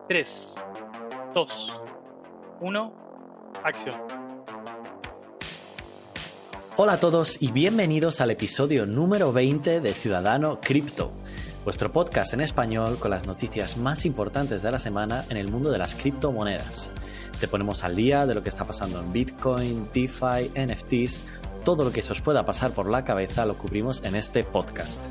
3, 2, 1, acción. Hola a todos y bienvenidos al episodio número 20 de Ciudadano Cripto, vuestro podcast en español con las noticias más importantes de la semana en el mundo de las criptomonedas. Te ponemos al día de lo que está pasando en Bitcoin, DeFi, NFTs, todo lo que se os pueda pasar por la cabeza lo cubrimos en este podcast.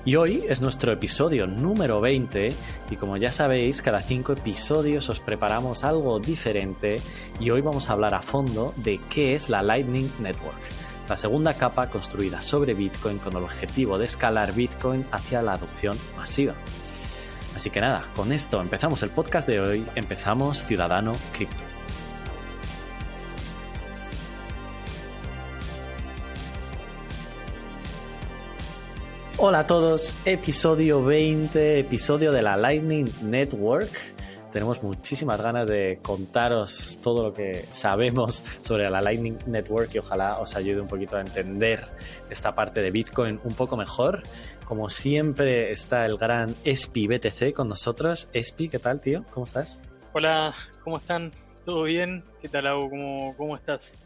Y hoy es nuestro episodio número 20 y como ya sabéis, cada 5 episodios os preparamos algo diferente y hoy vamos a hablar a fondo de qué es la Lightning Network, la segunda capa construida sobre Bitcoin con el objetivo de escalar Bitcoin hacia la adopción masiva. Así que nada, con esto empezamos el podcast de hoy, empezamos Ciudadano Cripto. Hola a todos, episodio 20, episodio de la Lightning Network. Tenemos muchísimas ganas de contaros todo lo que sabemos sobre la Lightning Network y ojalá os ayude un poquito a entender esta parte de Bitcoin un poco mejor. Como siempre está el gran Espi BTC con nosotros. Espi, ¿qué tal, tío? ¿Cómo estás? Hola, ¿cómo están? ¿Todo bien? ¿Qué tal, Agu? ¿Cómo estás?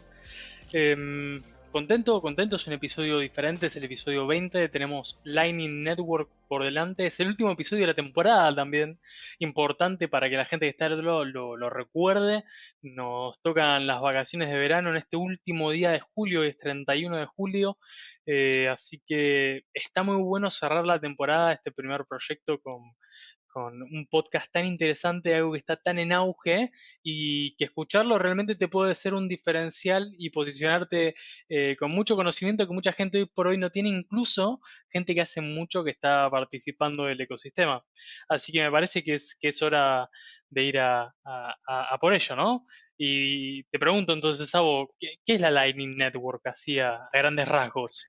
Contento, es un episodio diferente, es el episodio 20, tenemos Lightning Network por delante, es el último episodio de la temporada también, importante para que la gente que está al otro lado lo recuerde. Nos tocan las vacaciones de verano en este último día de julio, es 31 de julio, así que está muy bueno cerrar la temporada, este primer proyecto con un podcast tan interesante, algo que está tan en auge y que escucharlo realmente te puede ser un diferencial y posicionarte con mucho conocimiento que mucha gente hoy por hoy no tiene, incluso gente que hace mucho que está participando del ecosistema. Así que me parece que es hora de ir a por ello, ¿no? Y te pregunto entonces, Sabo, ¿qué es la Lightning Network así a grandes rasgos?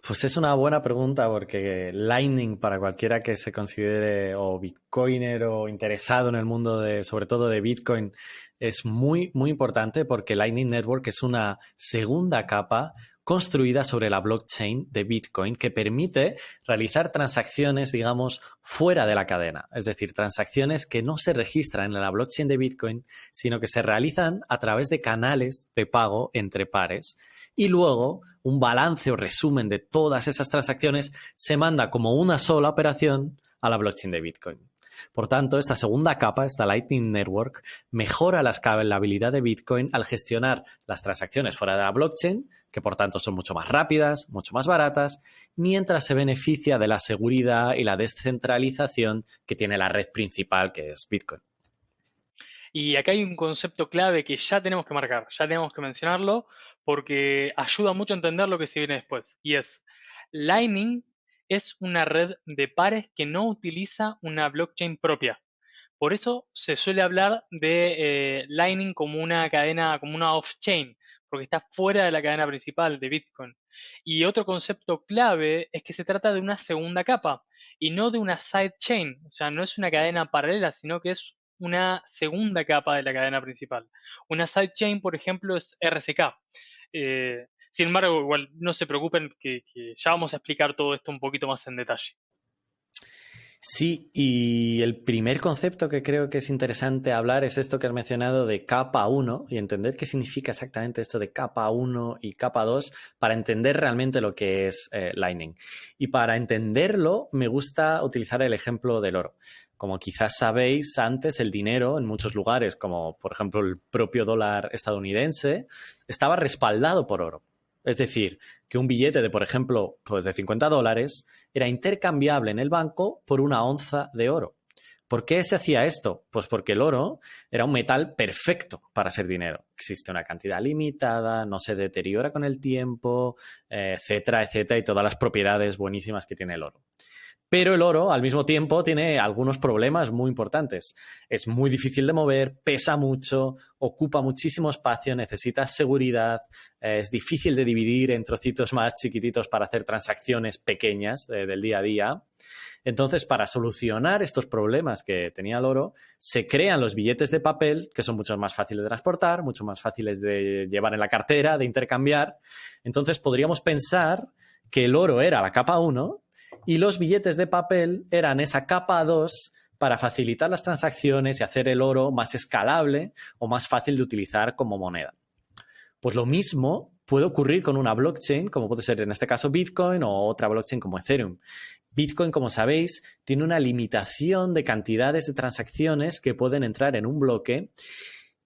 Pues es una buena pregunta porque Lightning para cualquiera que se considere o bitcoiner o interesado en el mundo de, sobre todo de Bitcoin, es muy, muy importante porque Lightning Network es una segunda capa construida sobre la blockchain de Bitcoin que permite realizar transacciones, digamos, fuera de la cadena. Es decir, transacciones que no se registran en la blockchain de Bitcoin, sino que se realizan a través de canales de pago entre pares. Y luego un balance o resumen de todas esas transacciones se manda como una sola operación a la blockchain de Bitcoin. Por tanto, esta segunda capa, esta Lightning Network, mejora la escalabilidad de Bitcoin al gestionar las transacciones fuera de la blockchain, que por tanto son mucho más rápidas, mucho más baratas, mientras se beneficia de la seguridad y la descentralización que tiene la red principal, que es Bitcoin. Y acá hay un concepto clave que ya tenemos que marcar, ya tenemos que mencionarlo, porque ayuda mucho a entender lo que se viene después. Y es, Lightning es una red de pares que no utiliza una blockchain propia. Por eso se suele hablar de Lightning como una cadena, como una off-chain, porque está fuera de la cadena principal de Bitcoin. Y otro concepto clave es que se trata de una segunda capa y no de una sidechain. O sea, no es una cadena paralela, sino que es una segunda capa de la cadena principal. Una sidechain, por ejemplo, es RSK. Sin embargo, igual no se preocupen que ya vamos a explicar todo esto un poquito más en detalle. Sí, y el primer concepto que creo que es interesante hablar es esto que has mencionado de capa 1 y entender qué significa exactamente esto de capa 1 y capa 2 para entender realmente lo que es Lightning. Y para entenderlo me gusta utilizar el ejemplo del oro. Como quizás sabéis, antes el dinero en muchos lugares, como por ejemplo el propio dólar estadounidense, estaba respaldado por oro. Es decir, que un billete de, por ejemplo, pues de $50 era intercambiable en el banco por una onza de oro. ¿Por qué se hacía esto? Pues porque el oro era un metal perfecto para ser dinero. Existe una cantidad limitada, no se deteriora con el tiempo, etcétera, etcétera, y todas las propiedades buenísimas que tiene el oro. Pero el oro, al mismo tiempo, tiene algunos problemas muy importantes. Es muy difícil de mover, pesa mucho, ocupa muchísimo espacio, necesita seguridad, es difícil de dividir en trocitos más chiquititos para hacer transacciones pequeñas del día a día. Entonces, para solucionar estos problemas que tenía el oro, se crean los billetes de papel, que son mucho más fáciles de transportar, mucho más fáciles de llevar en la cartera, de intercambiar. Entonces, podríamos pensar que el oro era la capa 1 y los billetes de papel eran esa capa 2 para facilitar las transacciones y hacer el oro más escalable o más fácil de utilizar como moneda. Pues lo mismo puede ocurrir con una blockchain, como puede ser en este caso Bitcoin o otra blockchain como Ethereum. Bitcoin, como sabéis, tiene una limitación de cantidades de transacciones que pueden entrar en un bloque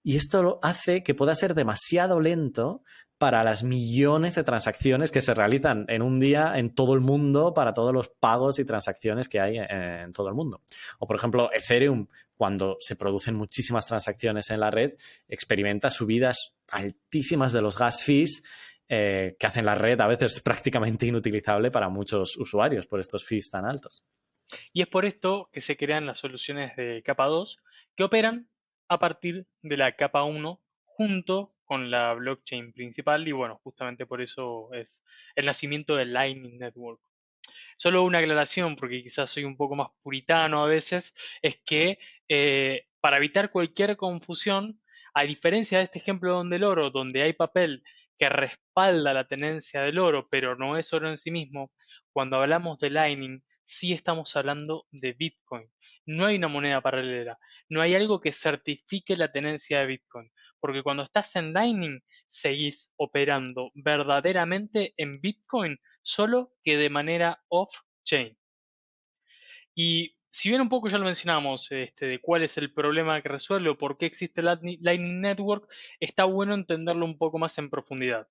y esto hace que pueda ser demasiado lento para las millones de transacciones que se realizan en un día en todo el mundo para todos los pagos y transacciones que hay en todo el mundo. O, por ejemplo, Ethereum, cuando se producen muchísimas transacciones en la red, experimenta subidas altísimas de los gas fees que hacen la red a veces prácticamente inutilizable para muchos usuarios por estos fees tan altos. Y es por esto que se crean las soluciones de capa 2 que operan a partir de la capa 1 junto con la blockchain principal y bueno, justamente por eso es el nacimiento del Lightning Network. Solo una aclaración, porque quizás soy un poco más puritano a veces, es que para evitar cualquier confusión, a diferencia de este ejemplo donde el oro, donde hay papel que respalda la tenencia del oro, pero no es oro en sí mismo, cuando hablamos de Lightning, sí estamos hablando de Bitcoin. No hay una moneda paralela, no hay algo que certifique la tenencia de Bitcoin, porque cuando estás en Lightning, seguís operando verdaderamente en Bitcoin, solo que de manera off-chain. Y si bien un poco ya lo mencionamos, de cuál es el problema que resuelve o por qué existe Lightning Network, está bueno entenderlo un poco más en profundidad.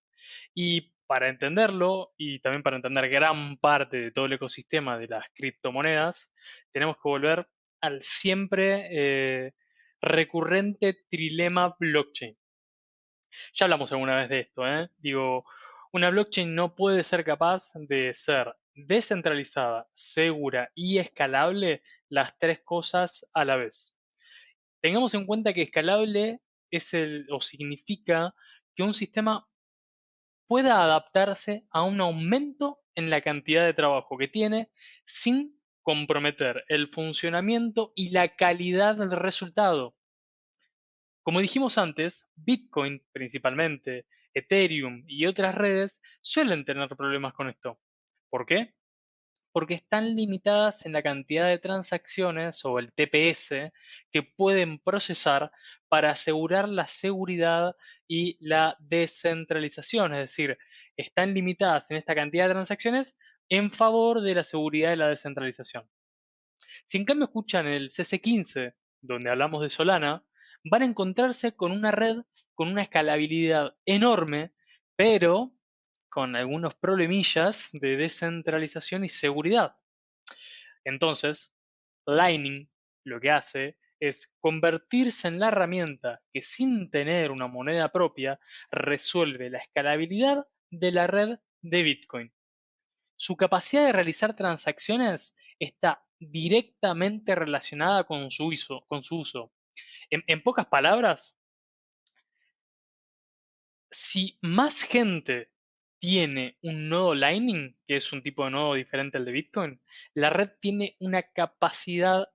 Y para entenderlo, y también para entender gran parte de todo el ecosistema de las criptomonedas, tenemos que volver al siempre recurrente trilema blockchain. Ya hablamos alguna vez de esto, ¿eh? Digo, una blockchain no puede ser capaz de ser descentralizada, segura y escalable las tres cosas a la vez. Tengamos en cuenta que escalable es o significa que un sistema pueda adaptarse a un aumento en la cantidad de trabajo que tiene sin comprometer el funcionamiento y la calidad del resultado. Como dijimos antes, Bitcoin principalmente, Ethereum y otras redes suelen tener problemas con esto. ¿Por qué? Porque están limitadas en la cantidad de transacciones o el TPS que pueden procesar para asegurar la seguridad y la descentralización. Es decir, están limitadas en esta cantidad de transacciones en favor de la seguridad y la descentralización. Si en cambio escuchan el CC15, donde hablamos de Solana, van a encontrarse con una red con una escalabilidad enorme, pero con algunos problemillas de descentralización y seguridad. Entonces, Lightning lo que hace es convertirse en la herramienta que sin tener una moneda propia resuelve la escalabilidad de la red de Bitcoin. Su capacidad de realizar transacciones está directamente relacionada con su uso. En pocas palabras, si más gente tiene un nodo Lightning, que es un tipo de nodo diferente al de Bitcoin, la red tiene una capacidad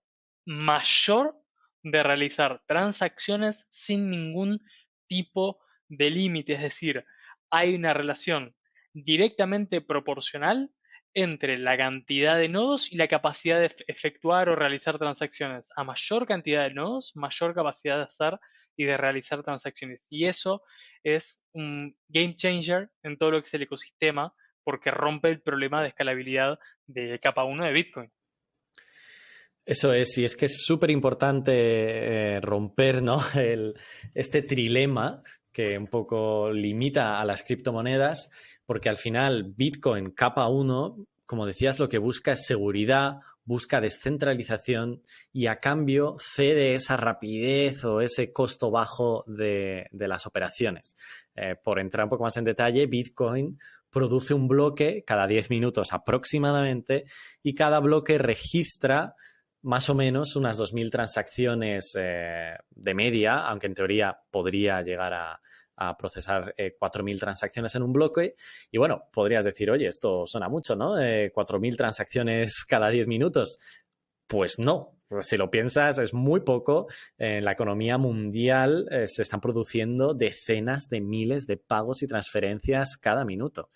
mayor de realizar transacciones sin ningún tipo de límite. Es decir, hay una relación directamente proporcional entre la cantidad de nodos y la capacidad de efectuar o realizar transacciones. A mayor cantidad de nodos, mayor capacidad de hacer y de realizar transacciones. Y eso es un game changer en todo lo que es el ecosistema porque rompe el problema de escalabilidad de capa 1 de Bitcoin. Eso es, y es que es súper importante romper, ¿no? este trilema que un poco limita a las criptomonedas, porque al final Bitcoin capa 1, como decías, lo que busca es seguridad, busca descentralización y a cambio cede esa rapidez o ese costo bajo de las operaciones. Por entrar un poco más en detalle, Bitcoin produce un bloque cada 10 minutos aproximadamente y cada bloque registra más o menos unas 2.000 transacciones de media, aunque en teoría podría llegar a procesar 4.000 transacciones en un bloque. Y bueno, podrías decir, oye, esto suena mucho, ¿no? 4.000 transacciones cada 10 minutos. Pues no, si lo piensas, es muy poco. En la economía mundial se están produciendo decenas de miles de pagos y transferencias cada minuto.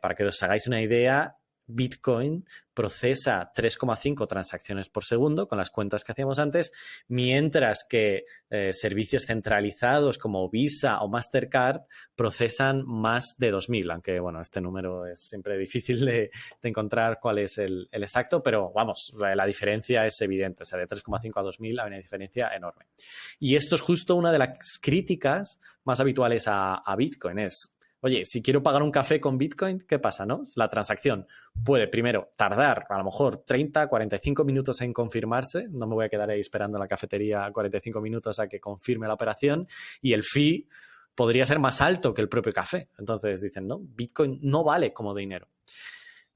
Para que os hagáis una idea, Bitcoin procesa 3,5 transacciones por segundo con las cuentas que hacíamos antes, mientras que servicios centralizados como Visa o Mastercard procesan más de 2.000, aunque bueno, este número es siempre difícil de encontrar cuál es el exacto, pero vamos, la diferencia es evidente, o sea, de 3,5 a 2.000 hay una diferencia enorme. Y esto es justo una de las críticas más habituales a Bitcoin, es oye, si quiero pagar un café con Bitcoin, ¿qué pasa, no? La transacción puede primero tardar a lo mejor 30, 45 minutos en confirmarse. No me voy a quedar ahí esperando en la cafetería 45 minutos a que confirme la operación. Y el fee podría ser más alto que el propio café. Entonces dicen, no, Bitcoin no vale como dinero.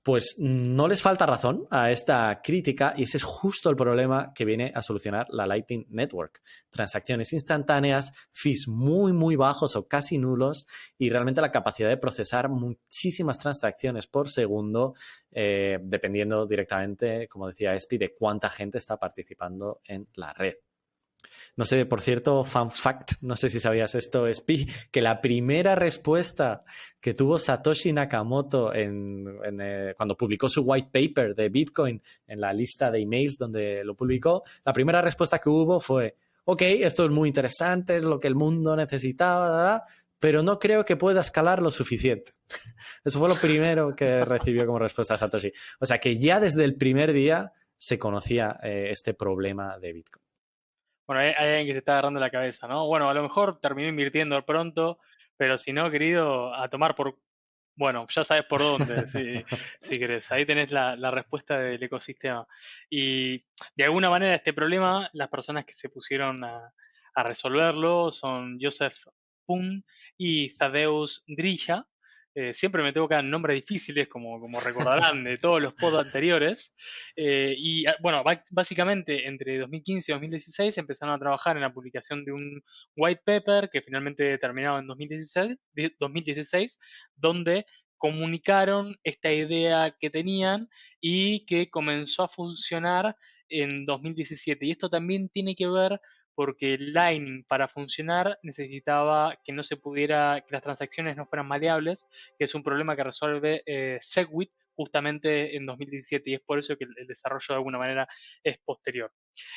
Pues no les falta razón a esta crítica y ese es justo el problema que viene a solucionar la Lightning Network. Transacciones instantáneas, fees muy, muy bajos o casi nulos y realmente la capacidad de procesar muchísimas transacciones por segundo, dependiendo directamente, como decía Espi, de cuánta gente está participando en la red. No sé, por cierto, fun fact, no sé si sabías esto, Spi, que la primera respuesta que tuvo Satoshi Nakamoto cuando publicó su white paper de Bitcoin en la lista de emails donde lo publicó, la primera respuesta que hubo fue, ok, esto es muy interesante, es lo que el mundo necesitaba, pero no creo que pueda escalar lo suficiente. Eso fue lo primero que recibió como respuesta Satoshi. O sea que ya desde el primer día se conocía este problema de Bitcoin. Bueno, hay alguien que se está agarrando la cabeza, ¿no? Bueno, a lo mejor terminó invirtiendo pronto, pero si no, querido, a tomar por... Bueno, ya sabes por dónde, si querés. Ahí tenés la respuesta del ecosistema. Y de alguna manera este problema, las personas que se pusieron a resolverlo son Joseph Pun y Thaddeus Drija. Siempre me tocan nombres difíciles, como recordarán de todos los pods anteriores. Bueno, básicamente entre 2015 y 2016 empezaron a trabajar en la publicación de un white paper que finalmente terminaba en 2016, donde comunicaron esta idea que tenían y que comenzó a funcionar en 2017. Y esto también tiene que ver porque Lightning para funcionar necesitaba que no se pudiera, que las transacciones no fueran maleables, que es un problema que resuelve Segwit justamente en 2017 y es por eso que el desarrollo de alguna manera es posterior.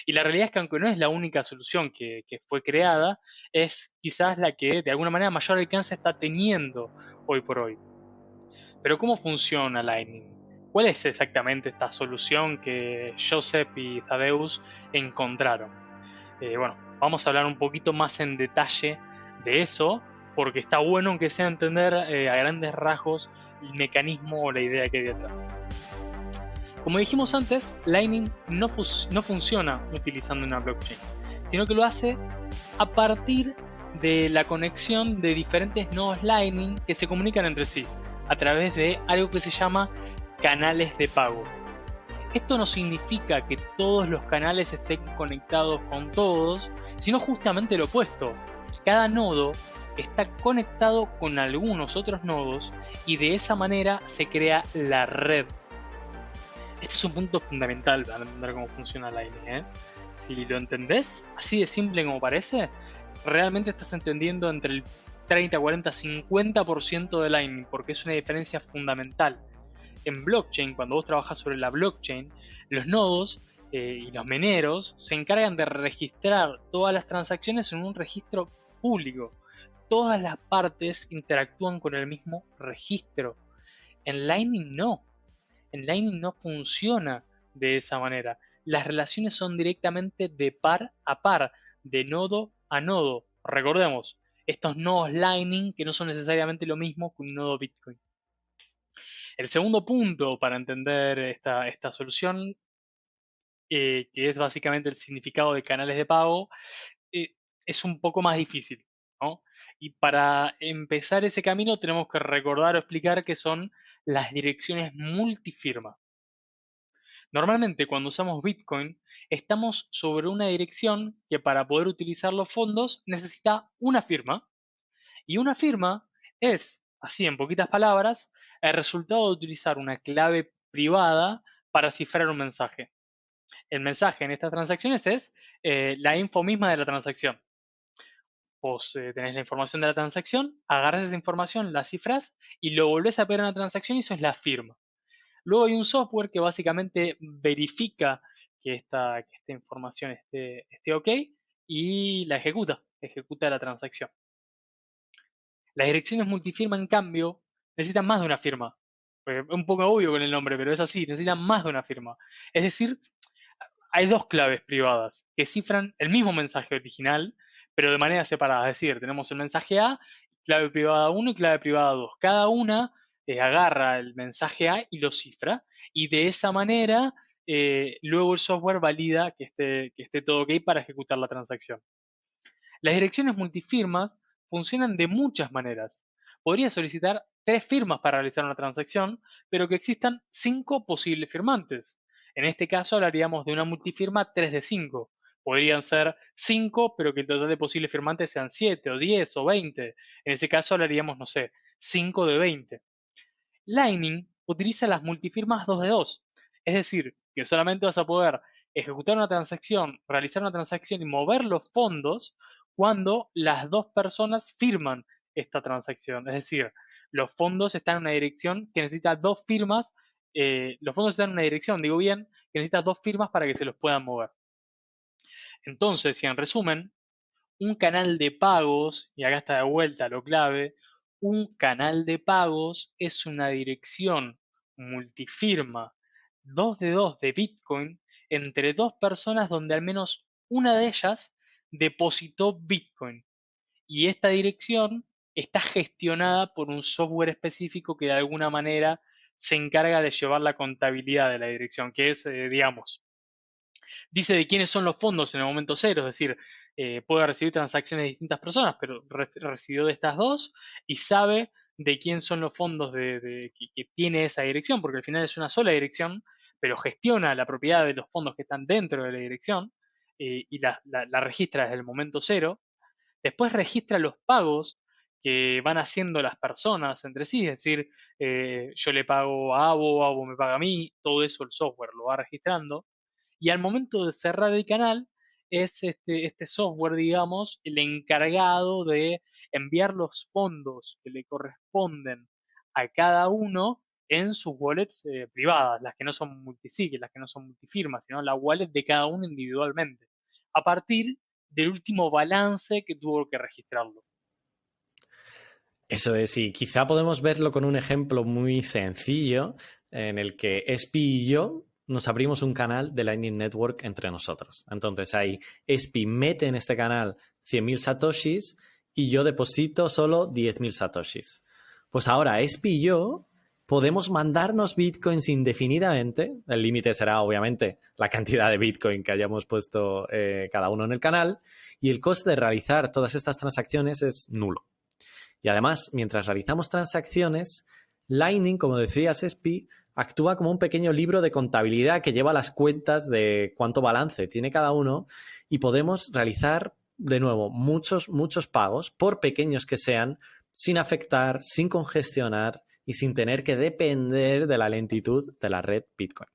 Y la realidad es que aunque no es la única solución que fue creada, es quizás la que de alguna manera mayor alcance está teniendo hoy por hoy. Pero ¿cómo funciona Lightning? ¿Cuál es exactamente esta solución que Joseph y Thaddeus encontraron? Bueno, vamos a hablar un poquito más en detalle de eso, porque está bueno aunque sea entender a grandes rasgos el mecanismo o la idea que hay detrás. Como dijimos antes, Lightning no funciona utilizando una blockchain, sino que lo hace a partir de la conexión de diferentes nodos Lightning que se comunican entre sí a través de algo que se llama canales de pago. Esto no significa que todos los canales estén conectados con todos, sino justamente lo opuesto. Cada nodo está conectado con algunos otros nodos y de esa manera se crea la red. Este es un punto fundamental para entender cómo funciona Lightning, ¿eh? Si lo entendés, así de simple como parece, realmente estás entendiendo entre el 30, 40, 50% de Lightning, porque es una diferencia fundamental. En blockchain, cuando vos trabajas sobre la blockchain, los nodos y los mineros se encargan de registrar todas las transacciones en un registro público. Todas las partes interactúan con el mismo registro. En Lightning no. En Lightning no funciona de esa manera. Las relaciones son directamente de par a par, de nodo a nodo. Recordemos, estos nodos Lightning que no son necesariamente lo mismo que un nodo Bitcoin. El segundo punto para entender esta solución, que es básicamente el significado de canales de pago, es un poco más difícil, ¿no? Y para empezar ese camino tenemos que recordar o explicar qué son las direcciones multifirma. Normalmente cuando usamos Bitcoin estamos sobre una dirección que para poder utilizar los fondos necesita una firma. Y una firma es, así en poquitas palabras, el resultado de utilizar una clave privada para cifrar un mensaje. El mensaje en estas transacciones es la info misma de la transacción. Vos tenés la información de la transacción, agarras esa información, la cifras y lo volvés a pegar en la transacción y eso es la firma. Luego hay un software que básicamente verifica que esta información esté ok y la ejecuta la transacción. Las direcciones multifirma, en cambio, necesitan más de una firma. Un poco obvio con el nombre, pero es así, necesitan más de una firma. Es decir, hay dos claves privadas que cifran el mismo mensaje original, pero de manera separada. Es decir, tenemos el mensaje A, clave privada 1 y clave privada 2. Cada una agarra el mensaje A y lo cifra, y de esa manera luego el software valida que esté todo ok para ejecutar la transacción. Las direcciones multifirmas funcionan de muchas maneras. Podría solicitar 3 firmas para realizar una transacción, pero que existan 5 posibles firmantes. En este caso hablaríamos de una multifirma 3 de 5. Podrían ser 5, pero que el total de posibles firmantes sean 7 o 10 o 20. En ese caso hablaríamos, no sé, 5 de 20. Lightning utiliza las multifirmas 2 de 2. Es decir, que solamente vas a poder ejecutar una transacción, realizar una transacción y mover los fondos cuando las dos personas firman esta transacción. Es decir, los fondos están en una dirección que necesita 2 firmas. Los fondos están en una dirección, digo bien, que necesita 2 firmas para que se los puedan mover. Entonces, si en resumen, un canal de pagos, y acá está de vuelta lo clave, un canal de pagos es una dirección multifirma 2 de 2 de Bitcoin entre dos personas donde al menos una de ellas depositó Bitcoin. Y esta dirección está gestionada por un software específico que de alguna manera se encarga de llevar la contabilidad de la dirección, que es, digamos, dice de quiénes son los fondos en el momento cero, es decir, puede recibir transacciones de distintas personas, pero recibió de estas dos y sabe de quién son los fondos que tiene esa dirección, porque al final es una sola dirección, pero gestiona la propiedad de los fondos que están dentro de la dirección y la registra desde el momento cero. Después registra los pagos que van haciendo las personas entre sí, es decir, yo le pago a Abo me paga a mí, todo eso el software lo va registrando y al momento de cerrar el canal es este software, digamos, el encargado de enviar los fondos que le corresponden a cada uno en sus wallets privadas, las que no son multisig, las que no son multifirmas, sino la wallet de cada uno individualmente, a partir del último balance que tuvo que registrarlo. Eso es, y quizá podemos verlo con un ejemplo muy sencillo en el que Espi y yo nos abrimos un canal de Lightning Network entre nosotros. Entonces ahí Espi mete en este canal 100.000 satoshis y yo deposito solo 10.000 satoshis. Pues ahora Espi y yo podemos mandarnos bitcoins indefinidamente. El límite será obviamente la cantidad de bitcoin que hayamos puesto cada uno en el canal y el coste de realizar todas estas transacciones es nulo. Y además, mientras realizamos transacciones, Lightning, como decía Sespi, actúa como un pequeño libro de contabilidad que lleva las cuentas de cuánto balance tiene cada uno y podemos realizar, de nuevo, muchos pagos, por pequeños que sean, sin afectar, sin congestionar y sin tener que depender de la lentitud de la red Bitcoin.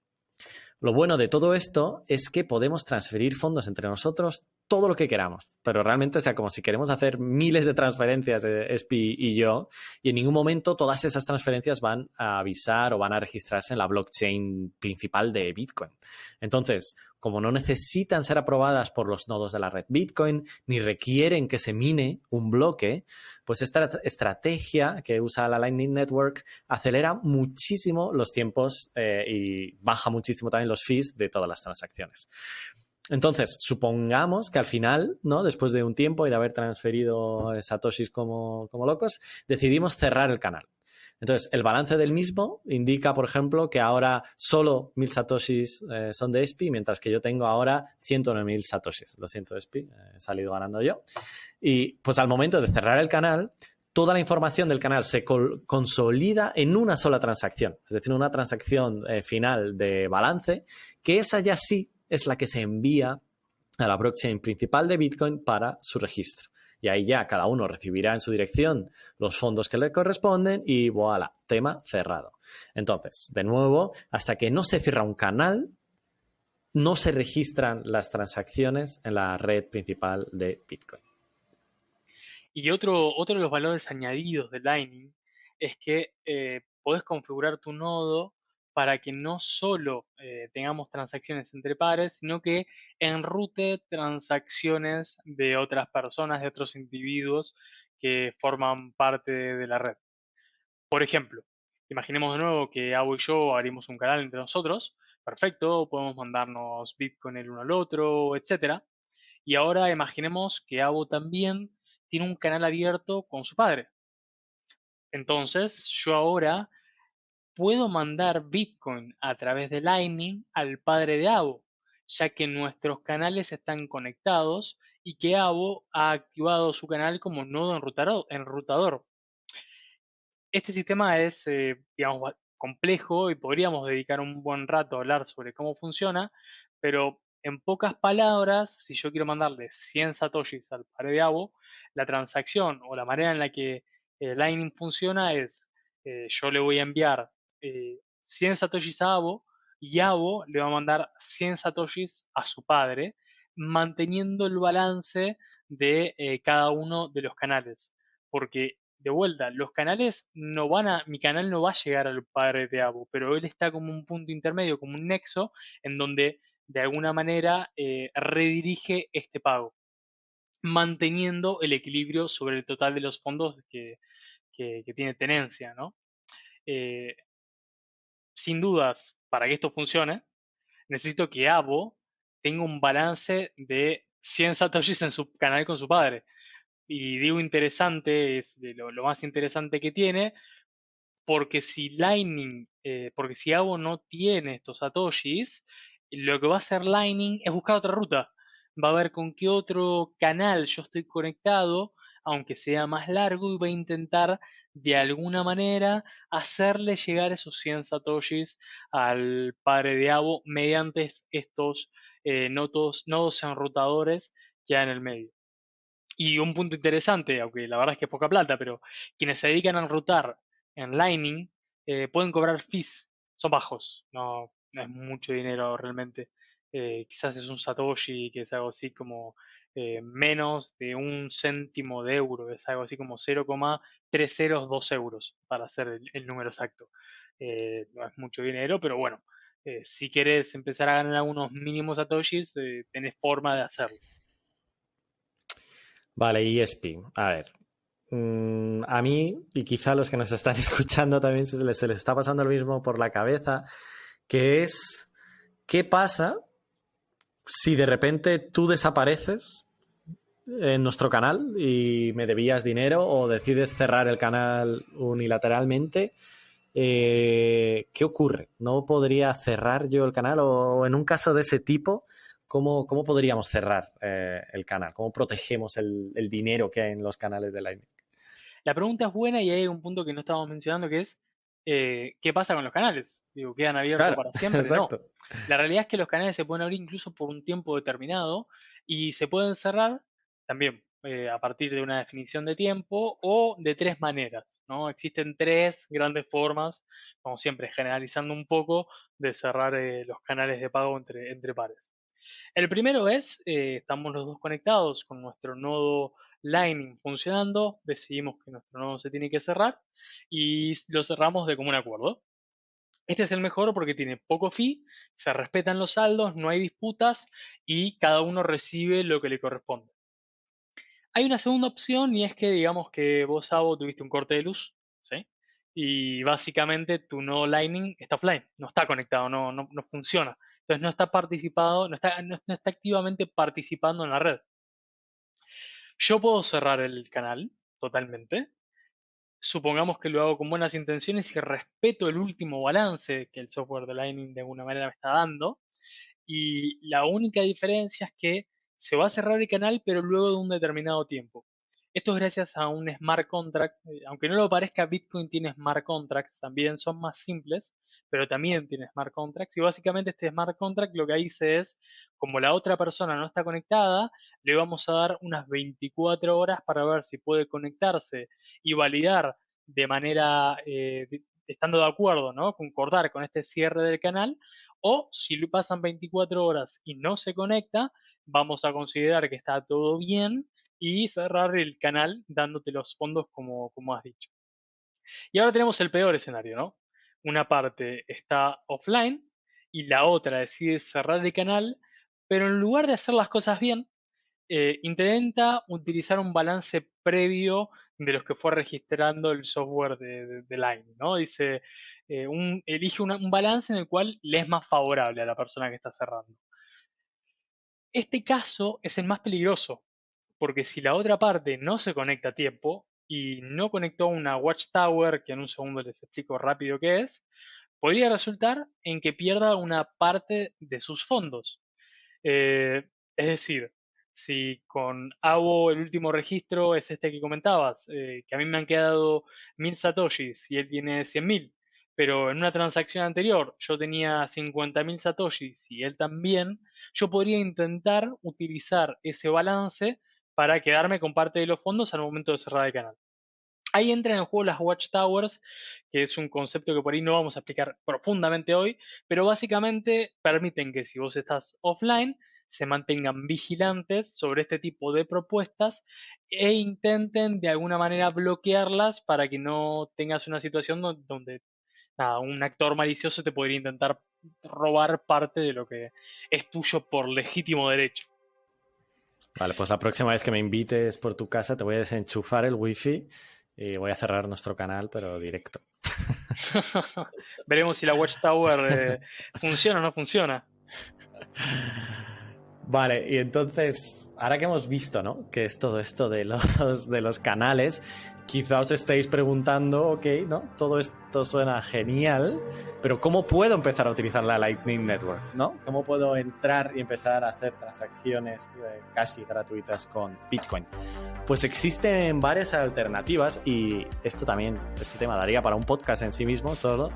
Lo bueno de todo esto es que podemos transferir fondos entre nosotros todo lo que queramos, pero realmente, o sea, como si queremos hacer miles de transferencias, Espi y yo, y en ningún momento todas esas transferencias van a avisar o van a registrarse en la blockchain principal de Bitcoin. Entonces, como no necesitan ser aprobadas por los nodos de la red Bitcoin, ni requieren que se mine un bloque, pues esta estrategia que usa la Lightning Network acelera muchísimo los tiempos y baja muchísimo también los fees de todas las transacciones. Entonces, supongamos que al final, ¿no? Después de un tiempo y de haber transferido satoshis como locos, decidimos cerrar el canal. Entonces, el balance del mismo indica, por ejemplo, que ahora solo 1.000 satoshis son de Espi, mientras que yo tengo ahora 109.000 satoshis. Lo siento, Espi, he salido ganando yo. Y pues al momento de cerrar el canal, toda la información del canal se consolida en una sola transacción, es decir, una transacción final de balance, que esa ya sí es la que se envía a la blockchain principal de Bitcoin para su registro. Y ahí ya cada uno recibirá en su dirección los fondos que le corresponden y voilà, tema cerrado. Entonces, de nuevo, hasta que no se cierra un canal, no se registran las transacciones en la red principal de Bitcoin. Y otro de los valores añadidos de Lightning es que podés configurar tu nodo para que no solo tengamos transacciones entre pares, sino que enrute transacciones de otras personas, de otros individuos que forman parte de la red. Por ejemplo, imaginemos de nuevo que Abo y yo abrimos un canal entre nosotros. Perfecto, podemos mandarnos Bitcoin el uno al otro, etcétera. Y ahora imaginemos que Abo también tiene un canal abierto con su padre. Entonces, yo ahora puedo mandar Bitcoin a través de Lightning al padre de Abo, ya que nuestros canales están conectados y que Abo ha activado su canal como nodo enrutador. Este sistema es, digamos, complejo y podríamos dedicar un buen rato a hablar sobre cómo funciona, pero en pocas palabras, si yo quiero mandarle 100 satoshis al padre de Abo, la transacción o la manera en la que Lightning funciona es, yo le voy a enviar 100 satoshis a Abo y Abo le va a mandar 100 satoshis a su padre, manteniendo el balance de cada uno de los canales. Porque de vuelta, los canales no van a, mi canal no va a llegar al padre de Abo, pero él está como un punto intermedio, como un nexo, en donde de alguna manera redirige este pago, manteniendo el equilibrio sobre el total de los fondos que tiene tenencia, ¿no? Eh, Sin dudas, para que esto funcione, necesito que Abo tenga un balance de 100 satoshis en su canal con su padre. Y digo interesante, es de lo más interesante que tiene, porque si Lightning, porque si Abo no tiene estos satoshis, lo que va a hacer Lightning es buscar otra ruta. Va a ver con qué otro canal yo estoy conectado, aunque sea más largo, y va a intentar de alguna manera hacerle llegar esos 100 satoshis al padre de Abo mediante estos nodos enrutadores que hay en el medio. Y un punto interesante, aunque la verdad es que es poca plata, pero quienes se dedican a enrutar en Lightning pueden cobrar fees, son bajos, no es mucho dinero realmente. Quizás es un Satoshi, que es algo así como menos de un céntimo de euro, es algo así como 0,302 euros, para hacer el número exacto. No es mucho dinero, pero bueno, si querés empezar a ganar algunos mínimos Satoshis, tenés forma de hacerlo. Vale, ESP. A ver, a mí, y quizá a los que nos están escuchando también se les está pasando lo mismo por la cabeza, que es, ¿qué pasa si de repente tú desapareces en nuestro canal y me debías dinero o decides cerrar el canal unilateralmente? ¿Qué ocurre? ¿No podría cerrar yo el canal? O en un caso de ese tipo, ¿cómo podríamos cerrar el canal? ¿Cómo protegemos el dinero que hay en los canales de Lightning? La pregunta es buena y hay un punto que no estábamos mencionando que es ¿qué pasa con los canales? Digo, ¿quedan abiertos Claro, para siempre? No. exacto. La realidad es que los canales se pueden abrir incluso por un tiempo determinado y se pueden cerrar también a partir de una definición de tiempo o de tres maneras, ¿no? Existen tres grandes formas, como siempre, generalizando un poco, de cerrar los canales de pago entre pares. El primero es, estamos los dos conectados con nuestro nodo Lightning funcionando, decidimos que nuestro nodo se tiene que cerrar y lo cerramos de común acuerdo. Este es el mejor porque tiene poco fee, se respetan los saldos, no hay disputas y cada uno recibe lo que le corresponde. Hay una segunda opción y es que digamos que vos, Abo, tuviste un corte de luz, ¿sí? Y básicamente tu nodo Lightning está offline, no está conectado, no funciona. Entonces no está participado, no está activamente participando en la red. Yo puedo cerrar el canal totalmente. Supongamos que lo hago con buenas intenciones y respeto el último balance que el software de Lightning de alguna manera me está dando. Y la única diferencia es que se va a cerrar el canal, pero luego de un determinado tiempo. Esto es gracias a un smart contract. Aunque no lo parezca, Bitcoin tiene smart contracts, también son más simples, pero también tiene smart contracts. Y básicamente este smart contract lo que dice es, como la otra persona no está conectada, le vamos a dar unas 24 horas para ver si puede conectarse y validar de manera, estando de acuerdo, ¿no? Concordar con este cierre del canal, o si pasan 24 horas y no se conecta, vamos a considerar que está todo bien y cerrar el canal dándote los fondos como has dicho. Y ahora tenemos el peor escenario, ¿no? una parte está offline y la otra decide cerrar el canal, pero en lugar de hacer las cosas bien, intenta utilizar un balance previo de los que fue registrando el software de Lightning, ¿no? Dice, elige un balance en el cual le es más favorable a la persona que está cerrando. Este caso es el más peligroso, porque si la otra parte no se conecta a tiempo y no conectó una Watchtower, que en un segundo les explico rápido qué es, podría resultar en que pierda una parte de sus fondos. Eh, es decir, si con Avo el último registro es este que comentabas, que a mí me han quedado 1000 satoshis y él tiene 100.000, pero en una transacción anterior yo tenía 50.000 satoshis y él también, yo podría intentar utilizar ese balance para quedarme con parte de los fondos al momento de cerrar el canal. Ahí entran en juego las Watchtowers, que es un concepto que por ahí no vamos a explicar profundamente hoy, pero básicamente permiten que si vos estás offline, se mantengan vigilantes sobre este tipo de propuestas e intenten de alguna manera bloquearlas para que no tengas una situación donde nada, un actor malicioso te podría intentar robar parte de lo que es tuyo por legítimo derecho. Vale, pues la próxima vez que me invites por tu casa te voy a desenchufar el wifi y voy a cerrar nuestro canal, pero directo. Veremos si la Watchtower funciona o no funciona. Vale, y entonces, ahora que hemos visto, ¿no? Que es todo esto de los canales, quizá os estéis preguntando, ok, ¿no? Todo esto suena genial, pero ¿cómo puedo empezar a utilizar la Lightning Network, ¿no? ¿Cómo puedo entrar y empezar a hacer transacciones casi gratuitas con Bitcoin? Pues existen varias alternativas y esto también, este tema daría para un podcast en sí mismo solo,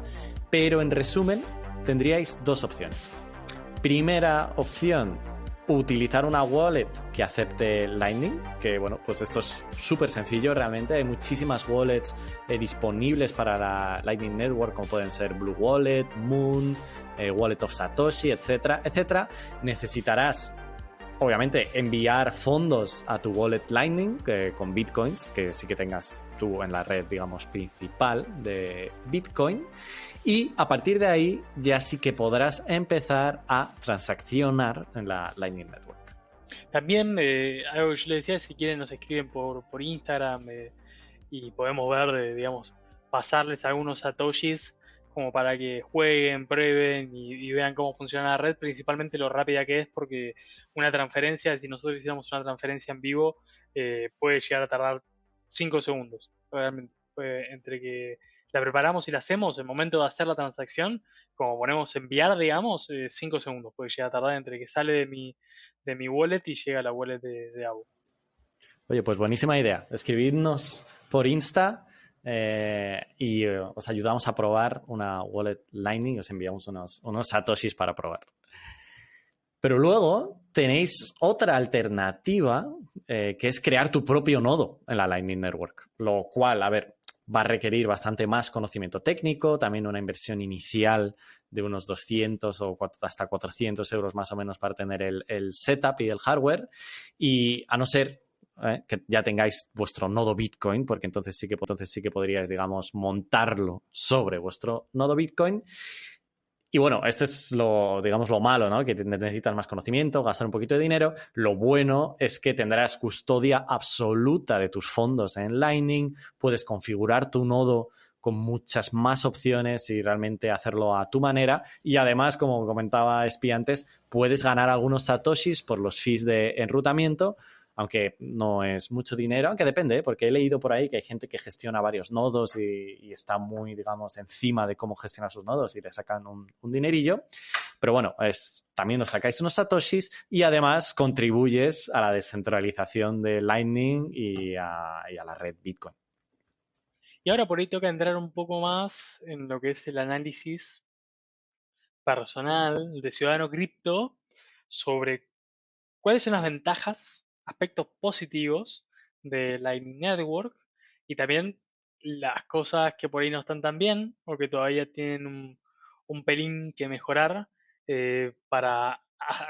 pero en resumen, tendríais dos opciones. Primera opción, utilizar una wallet que acepte Lightning, que bueno, pues esto es súper sencillo realmente. Hay muchísimas wallets disponibles para la Lightning Network, como pueden ser Blue Wallet, Moon, Wallet of Satoshi, etcétera, etcétera. Necesitarás obviamente enviar fondos a tu wallet Lightning con Bitcoins, que sí que tengas tú en la red, digamos, principal de Bitcoin. Y a partir de ahí ya sí que podrás empezar a transaccionar en la Lightning Network. También, algo que yo les decía, si quieren nos escriben por Instagram y podemos ver, digamos, pasarles algunos satoshis como para que jueguen, prueben y vean cómo funciona la red, principalmente lo rápida que es, porque una transferencia, si nosotros hiciéramos una transferencia en vivo, puede llegar a tardar 5 segundos, realmente. Entre que la preparamos y la hacemos, el momento de hacer la transacción, como ponemos enviar, digamos, 5 segundos puede llegar a tardar entre que sale de mi wallet y llega a la wallet de Avo. Oye, pues buenísima idea. Escribidnos por Insta y os ayudamos a probar una wallet Lightning. Os enviamos unos satoshis para probar. Pero luego tenéis otra alternativa que es crear tu propio nodo en la Lightning Network, lo cual, a ver, va a requerir bastante más conocimiento técnico, también una inversión inicial de unos 200 o hasta 400 euros más o menos para tener el setup y el hardware. Y a no ser que ya tengáis vuestro nodo Bitcoin, porque entonces sí que podríais, digamos, montarlo sobre vuestro nodo Bitcoin. Y bueno, este es digamos, lo malo, ¿no? Que necesitas más conocimiento, gastar un poquito de dinero. Lo bueno es que tendrás custodia absoluta de tus fondos en Lightning, puedes configurar tu nodo con muchas más opciones y realmente hacerlo a tu manera. Y además, como comentaba Espi antes, puedes ganar algunos satoshis por los fees de enrutamiento, aunque no es mucho dinero, aunque depende, porque he leído por ahí que hay gente que gestiona varios nodos y está muy, digamos, encima de cómo gestionar sus nodos y le sacan un dinerillo. Pero bueno, también os sacáis unos satoshis y además contribuyes a la descentralización de Lightning y a la red Bitcoin. Y ahora por ahí toca entrar un poco más en lo que es el análisis personal de Ciudadano Cripto sobre cuáles son las ventajas, aspectos positivos de Lightning Network y también las cosas que por ahí no están tan bien o que todavía tienen un pelín que mejorar para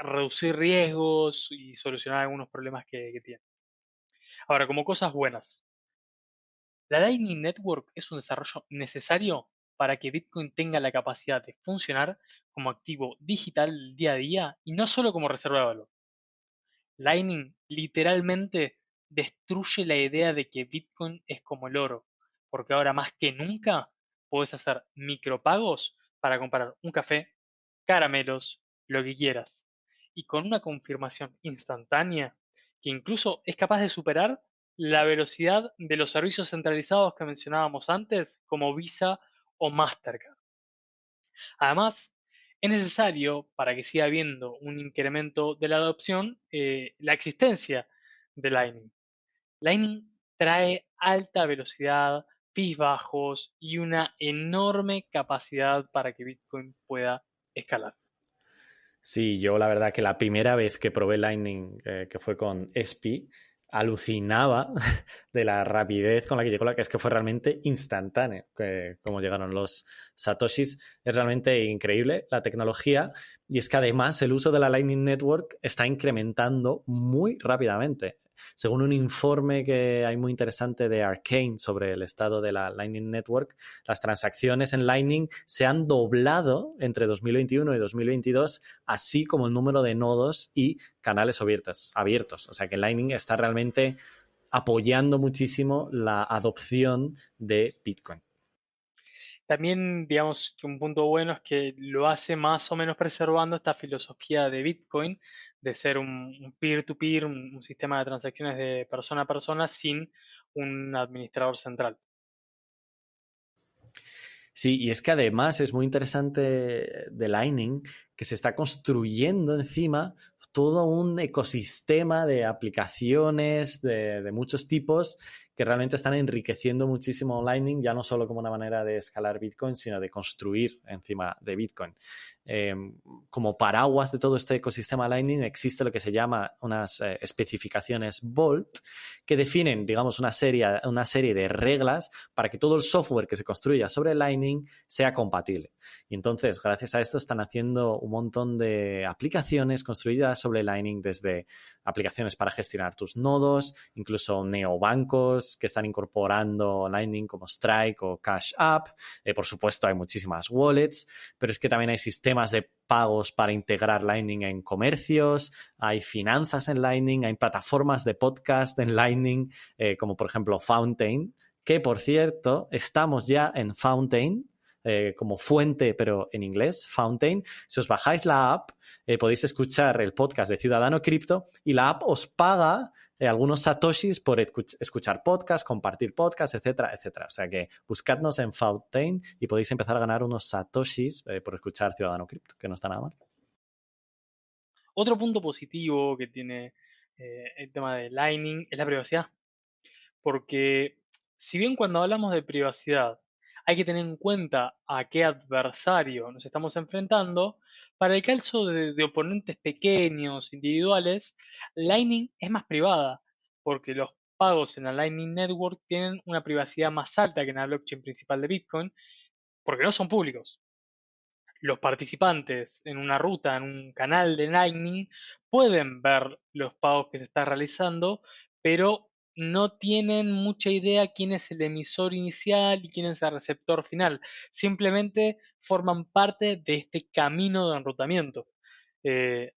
reducir riesgos y solucionar algunos problemas que tiene. Ahora, como cosas buenas, ¿la Lightning Network es un desarrollo necesario? para que Bitcoin tenga la capacidad de funcionar como activo digital día a día y no solo como reserva de valor. Lightning literalmente destruye la idea de que Bitcoin es como el oro, porque ahora más que nunca puedes hacer micropagos para comprar un café, caramelos, lo que quieras, y con una confirmación instantánea que incluso es capaz de superar la velocidad de los servicios centralizados que mencionábamos antes, como Visa o Mastercard. Además, es necesario, para que siga habiendo un incremento de la adopción, la existencia de Lightning. Lightning trae alta velocidad, fees bajos y una enorme capacidad para que Bitcoin pueda escalar. Sí, yo la verdad que la primera vez que probé Lightning, que fue con ESPI, alucinaba de la rapidez con la que llegó, la que es que fue realmente instantáneo, que como llegaron los satoshis. Es realmente increíble la tecnología y es que además el uso de la Lightning Network está incrementando muy rápidamente. Según un informe que hay muy interesante de Arcane sobre el estado de la Lightning Network, las transacciones en Lightning se han doblado entre 2021 y 2022, así como el número de nodos y canales abiertos. O sea que Lightning está realmente apoyando muchísimo la adopción de Bitcoin. También, digamos que un punto bueno es que lo hace más o menos preservando esta filosofía de Bitcoin, de ser un peer-to-peer, un sistema de transacciones de persona a persona sin un administrador central. Sí, y es que además es muy interesante de Lightning que se está construyendo encima todo un ecosistema de aplicaciones de muchos tipos que realmente están enriqueciendo muchísimo Lightning, ya no solo como una manera de escalar Bitcoin, sino de construir encima de Bitcoin. Eh, Como paraguas de todo este ecosistema Lightning existe lo que se llama unas especificaciones Vault que definen, digamos, una serie de reglas para que todo el software que se construya sobre Lightning sea compatible. Y entonces, gracias a esto, están haciendo un montón de aplicaciones construidas sobre Lightning, desde aplicaciones para gestionar tus nodos, incluso neobancos que están incorporando Lightning como Strike o Cash App. Por supuesto, hay muchísimas wallets, pero es que también hay sistemas de pagos para integrar Lightning en comercios, hay finanzas en Lightning, hay plataformas de podcast en Lightning, como por ejemplo Fountain, que por cierto, estamos ya en Fountain, como fuente, pero en inglés, Fountain. Si os bajáis la app, podéis escuchar el podcast de Ciudadano Cripto y la app os paga algunos satoshis por escuchar podcast, compartir podcast, etcétera, etcétera. O sea que buscadnos en Fountain y podéis empezar a ganar unos satoshis por escuchar Ciudadano Cripto, que no está nada mal. Otro punto positivo que tiene el tema de Lightning es la privacidad, porque si bien cuando hablamos de privacidad hay que tener en cuenta a qué adversario nos estamos enfrentando, para el caso de oponentes pequeños, individuales, Lightning es más privada, porque los pagos en la Lightning Network tienen una privacidad más alta que en la blockchain principal de Bitcoin, porque no son públicos. Los participantes en una ruta, en un canal de Lightning, pueden ver los pagos que se está realizando, pero no tienen mucha idea quién es el emisor inicial y quién es el receptor final. Simplemente forman parte de este camino de enrutamiento.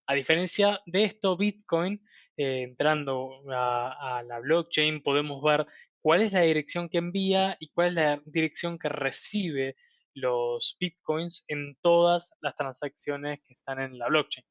A diferencia de esto, Bitcoin, entrando a la blockchain, podemos ver cuál es la dirección que envía y cuál es la dirección que recibe los bitcoins en todas las transacciones que están en la blockchain.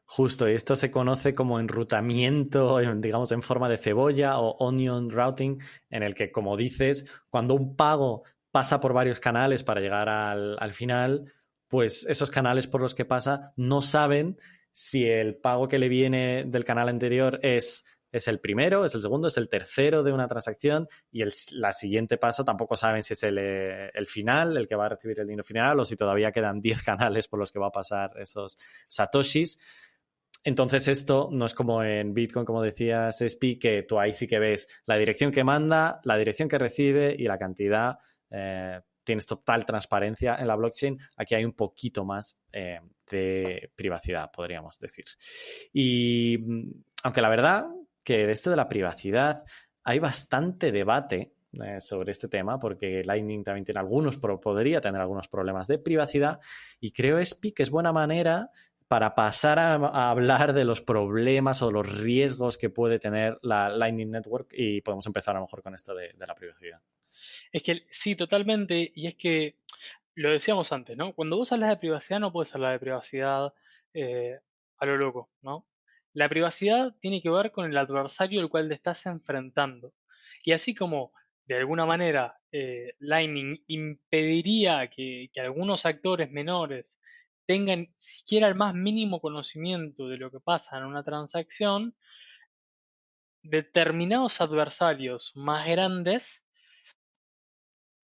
Justo, esto se conoce como enrutamiento, digamos, en forma de cebolla o onion routing, en el que, como dices, cuando un pago pasa por varios canales para llegar al final, pues esos canales por los que pasa no saben si el pago que le viene del canal anterior es el primero, es el segundo, es el tercero de una transacción y la siguiente paso tampoco saben si es el final, el que va a recibir el dinero final o si todavía quedan 10 canales por los que va a pasar esos satoshis. Entonces esto no es como en Bitcoin, como decías, Espi, que tú ahí sí que ves la dirección que manda, la dirección que recibe y la cantidad. Tienes total transparencia en la blockchain. Aquí hay un poquito más de privacidad, podríamos decir. Y aunque la verdad que de esto de la privacidad hay bastante debate sobre este tema, porque Lightning también tiene podría tener algunos problemas de privacidad, y creo, Espi, que es buena manera para pasar a hablar de los problemas o los riesgos que puede tener la Lightning Network, y podemos empezar a lo mejor con esto de la privacidad. Es que sí, totalmente, y es que lo decíamos antes, ¿no? Cuando vos hablas de privacidad no puedes hablar de privacidad eh, a lo loco, ¿no? La privacidad tiene que ver con el adversario al cual te estás enfrentando. Y así como de alguna manera Lightning impediría que algunos actores menores tengan siquiera el más mínimo conocimiento de lo que pasa en una transacción, determinados adversarios más grandes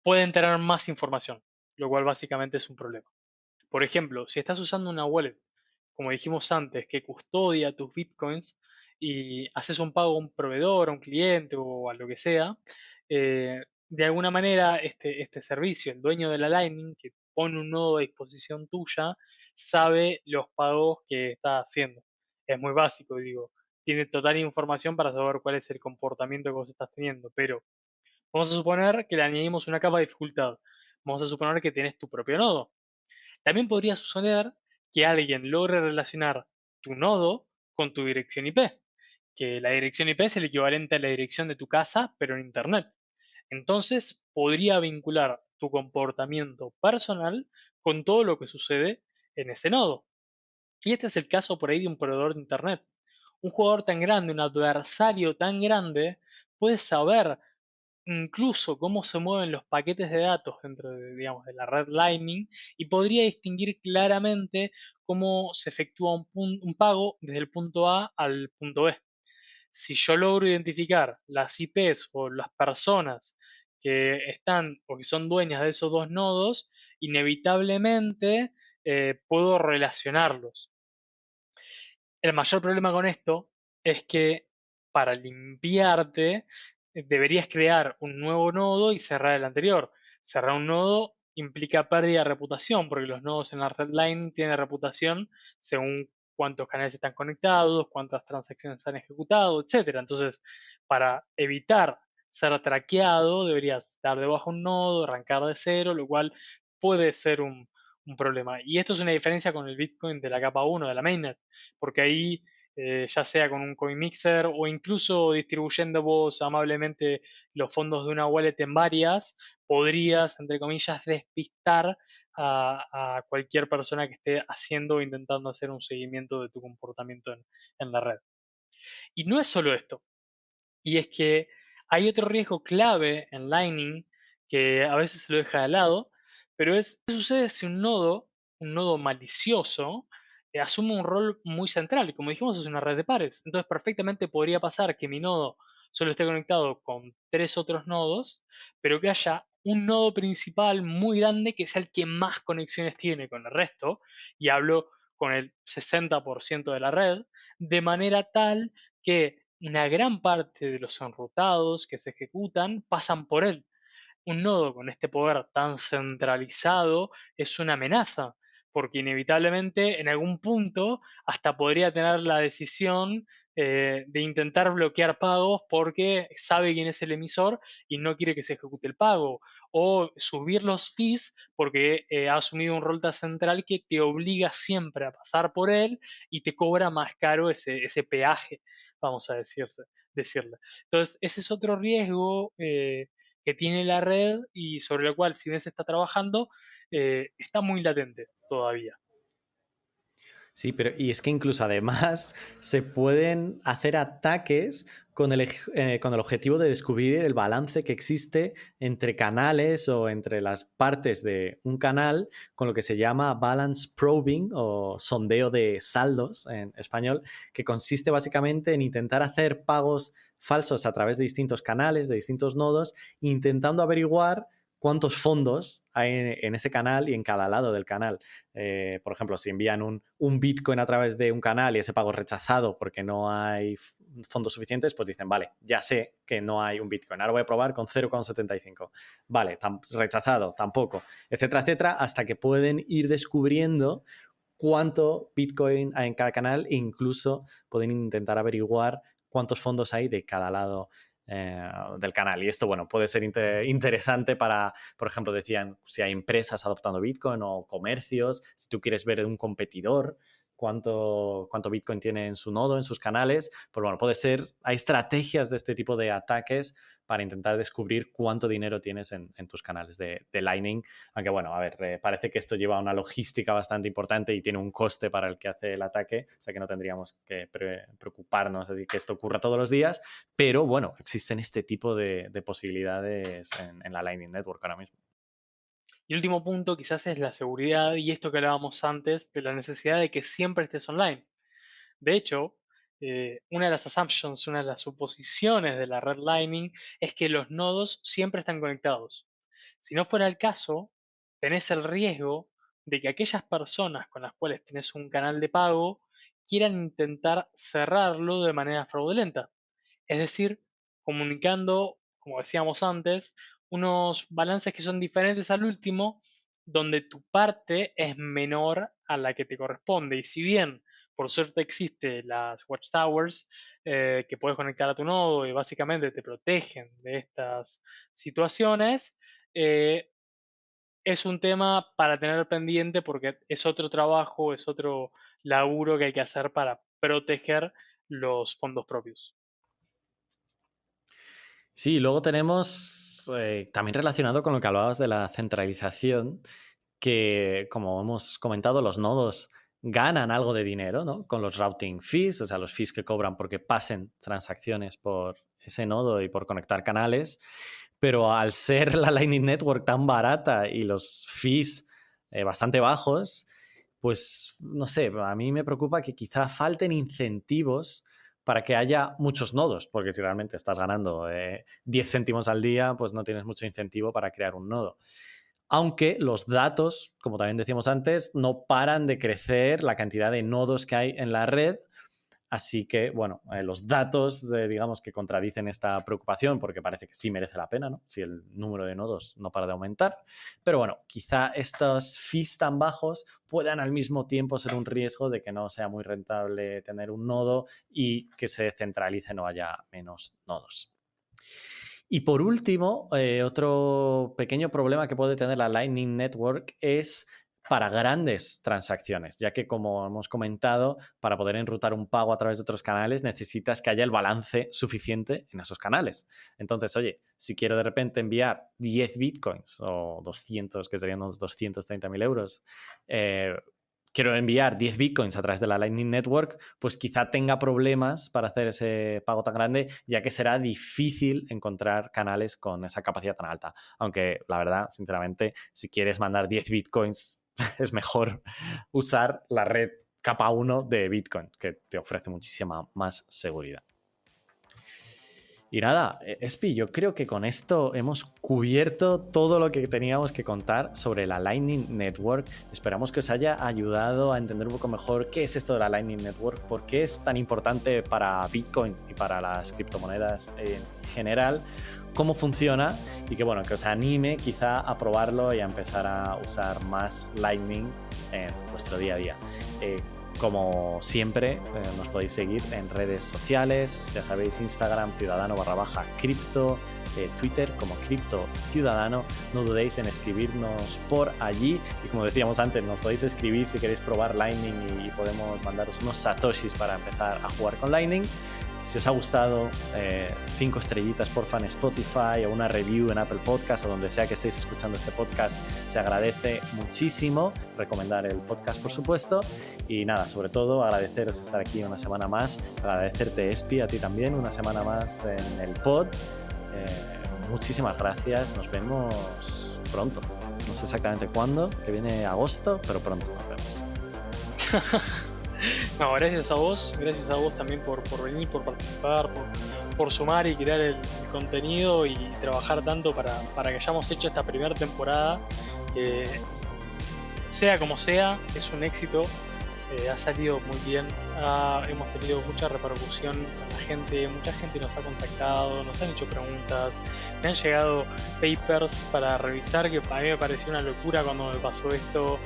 pueden tener más información, lo cual básicamente es un problema. Por ejemplo, si estás usando una wallet, como dijimos antes, que custodia tus bitcoins y haces un pago a un proveedor, a un cliente o a lo que sea, de alguna manera este servicio, el dueño de la Lightning, que pone un nodo a disposición tuya, sabe los pagos que está haciendo. Es muy básico, digo, tiene total información para saber cuál es el comportamiento que vos estás teniendo, pero vamos a suponer que le añadimos una capa de dificultad. Vamos a suponer que tienes tu propio nodo. También podría suceder que alguien logre relacionar tu nodo con tu dirección IP, que la dirección IP es el equivalente a la dirección de tu casa, pero en Internet. Entonces, podría vincular tu comportamiento personal con todo lo que sucede en ese nodo. Y este es el caso por ahí de un proveedor de Internet. Un jugador tan grande, un adversario tan grande, puede saber incluso cómo se mueven los paquetes de datos dentro de, digamos, de la red Lightning y podría distinguir claramente cómo se efectúa un pago desde el punto A al punto B. Si yo logro identificar las IPs o las personas que están o que son dueñas de esos dos nodos, inevitablemente puedo relacionarlos. El mayor problema con esto es que para limpiarte deberías crear un nuevo nodo y cerrar el anterior. Cerrar un nodo implica pérdida de reputación, porque los nodos en la red line tienen reputación según cuántos canales están conectados, cuántas transacciones han ejecutado, etcétera. Entonces, para evitar ser traqueado, deberías dar de baja un nodo, arrancar de cero, lo cual puede ser un problema. Y esto es una diferencia con el Bitcoin de la capa 1 de la mainnet, porque ahí, ya sea con un coin mixer o incluso distribuyendo vos amablemente los fondos de una wallet en varias, podrías, entre comillas, despistar a cualquier persona que esté haciendo o intentando hacer un seguimiento de tu comportamiento en la red. Y no es solo esto, y es que hay otro riesgo clave en Lightning que a veces se lo deja de lado, pero es qué sucede si un nodo malicioso, asume un rol muy central. Y como dijimos, es una red de pares. Entonces, perfectamente podría pasar que mi nodo solo esté conectado con tres otros nodos, pero que haya un nodo principal muy grande que sea el que más conexiones tiene con el resto, y hablo con el 60% de la red, de manera tal que una gran parte de los enrutados que se ejecutan pasan por él. Un nodo con este poder tan centralizado es una amenaza, porque inevitablemente en algún punto hasta podría tener la decisión de intentar bloquear pagos porque sabe quién es el emisor y no quiere que se ejecute el pago, o subir los fees porque ha asumido un rol tan central que te obliga siempre a pasar por él y te cobra más caro ese peaje, vamos a decirle. Entonces, ese es otro riesgo que tiene la red y sobre lo cual, si bien se está trabajando, está muy latente todavía. Sí, pero y es que incluso además se pueden hacer ataques con el objetivo de descubrir el balance que existe entre canales o entre las partes de un canal, con lo que se llama balance probing o sondeo de saldos en español, que consiste básicamente en intentar hacer pagos falsos a través de distintos canales, de distintos nodos, intentando averiguar cuántos fondos hay en ese canal y en cada lado del canal. Por ejemplo, si envían un Bitcoin a través de un canal y ese pago es rechazado porque no hay fondos suficientes, pues dicen, vale, ya sé que no hay un Bitcoin. Ahora voy a probar con 0,75. Vale, rechazado, tampoco, etcétera, etcétera, hasta que pueden ir descubriendo cuánto Bitcoin hay en cada canal e incluso pueden intentar averiguar cuántos fondos hay de cada lado del canal. Y esto, bueno, puede ser interesante para, por ejemplo, decían, si hay empresas adoptando Bitcoin o comercios, si tú quieres ver un competidor, cuánto Bitcoin tiene en su nodo, en sus canales, pues bueno, puede ser, hay estrategias de este tipo de ataques para intentar descubrir cuánto dinero tienes en tus canales de Lightning. Aunque bueno, a ver, parece que esto lleva una logística bastante importante y tiene un coste para el que hace el ataque, o sea que no tendríamos que preocuparnos así que esto ocurra todos los días, pero bueno, existen este tipo de posibilidades en la Lightning Network ahora mismo. Y el último punto quizás es la seguridad y esto que hablábamos antes de la necesidad de que siempre estés online. De hecho, una de las assumptions, una de las suposiciones de la red Lightning es que los nodos siempre están conectados. Si no fuera el caso, tenés el riesgo de que aquellas personas con las cuales tenés un canal de pago quieran intentar cerrarlo de manera fraudulenta. Es decir, comunicando, como decíamos antes, unos balances que son diferentes al último, donde tu parte es menor a la que te corresponde. Y si bien, por suerte, existe las watchtowers que puedes conectar a tu nodo y básicamente te protegen de estas situaciones, es un tema para tener pendiente porque es otro trabajo, es otro laburo que hay que hacer para proteger los fondos propios. Sí, luego tenemos también relacionado con lo que hablabas de la centralización, que como hemos comentado, los nodos ganan algo de dinero, ¿no? Con los routing fees, o sea, los fees que cobran porque pasen transacciones por ese nodo y por conectar canales, pero al ser la Lightning Network tan barata y los fees bastante bajos, pues no sé, a mí me preocupa que quizá falten incentivos para que haya muchos nodos, porque si realmente estás ganando 10 céntimos al día, pues no tienes mucho incentivo para crear un nodo. Aunque los datos, como también decíamos antes, no paran de crecer la cantidad de nodos que hay en la red. Así que, bueno, los datos, digamos, que contradicen esta preocupación, porque parece que sí merece la pena, ¿no? Si el número de nodos no para de aumentar. Pero bueno, quizá estos fees tan bajos puedan al mismo tiempo ser un riesgo de que no sea muy rentable tener un nodo y que se centralice, no haya menos nodos. Y por último, otro pequeño problema que puede tener la Lightning Network es para grandes transacciones, ya que como hemos comentado, para poder enrutar un pago a través de otros canales necesitas que haya el balance suficiente en esos canales. Entonces, oye, si quiero de repente enviar 10 bitcoins o 200, que serían unos 230.000 euros, quiero enviar 10 bitcoins a través de la Lightning Network, pues quizá tenga problemas para hacer ese pago tan grande, ya que será difícil encontrar canales con esa capacidad tan alta. Aunque la verdad, sinceramente, si quieres mandar 10 bitcoins, es mejor usar la red capa 1 de Bitcoin, que te ofrece muchísima más seguridad. Y nada, Espi, yo creo que con esto hemos cubierto todo lo que teníamos que contar sobre la Lightning Network. Esperamos que os haya ayudado a entender un poco mejor qué es esto de la Lightning Network, por qué es tan importante para Bitcoin y para las criptomonedas en general, cómo funciona y que, bueno, que os anime quizá a probarlo y a empezar a usar más Lightning en vuestro día a día. Como siempre, nos podéis seguir en redes sociales, ya sabéis, Instagram, ciudadano_cripto, Twitter como Cripto Ciudadano. No dudéis en escribirnos por allí. Y como decíamos antes, nos podéis escribir si queréis probar Lightning y podemos mandaros unos satoshis para empezar a jugar con Lightning. Si os ha gustado, 5 estrellitas porfa en Spotify o una review en Apple Podcast o donde sea que estéis escuchando este podcast, se agradece muchísimo. Recomendar el podcast, por supuesto. Y nada, sobre todo agradeceros estar aquí una semana más. Agradecerte, Espi, a ti también, una semana más en el pod. Muchísimas gracias. Nos vemos pronto. No sé exactamente cuándo, que viene agosto, pero pronto nos vemos. No, gracias a vos también por venir, por participar, por sumar y crear el contenido y trabajar tanto para que hayamos hecho esta primera temporada. Sea como sea, es un éxito, ha salido muy bien, hemos tenido mucha repercusión con la gente, mucha gente nos ha contactado, nos han hecho preguntas, me han llegado papers para revisar que a mí me pareció una locura cuando me pasó esto.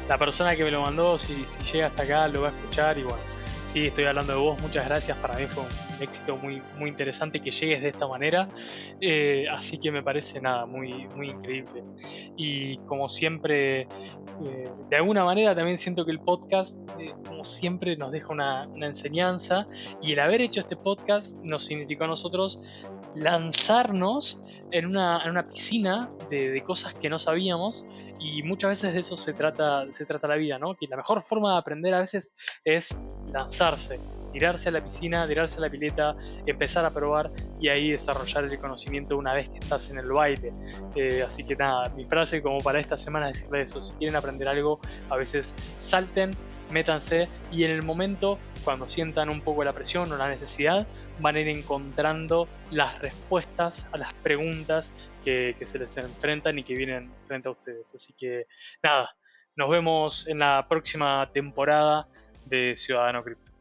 La persona que me lo mandó, si llega hasta acá, lo va a escuchar y bueno, Sí, estoy hablando de vos, muchas gracias. Para mí fue un éxito muy, muy interesante que llegues de esta manera. Así que me parece nada, muy, muy increíble. Y como siempre, de alguna manera también siento que el podcast, como siempre, nos deja una enseñanza. Y el haber hecho este podcast nos significó a nosotros lanzarnos en una piscina de cosas que no sabíamos. Y muchas veces de eso se trata la vida, ¿no? Que la mejor forma de aprender a veces es lanzarse, tirarse a la piscina, tirarse a la pileta, empezar a probar y ahí desarrollar el conocimiento una vez que estás en el baile. Así que nada, mi frase como para esta semana es decirle eso: si quieren aprender algo, a veces salten, métanse, y en el momento, cuando sientan un poco la presión o la necesidad, van a ir encontrando las respuestas a las preguntas que se les enfrentan y que vienen frente a ustedes. Así que nada, nos vemos en la próxima temporada de Ciudadano Cripto.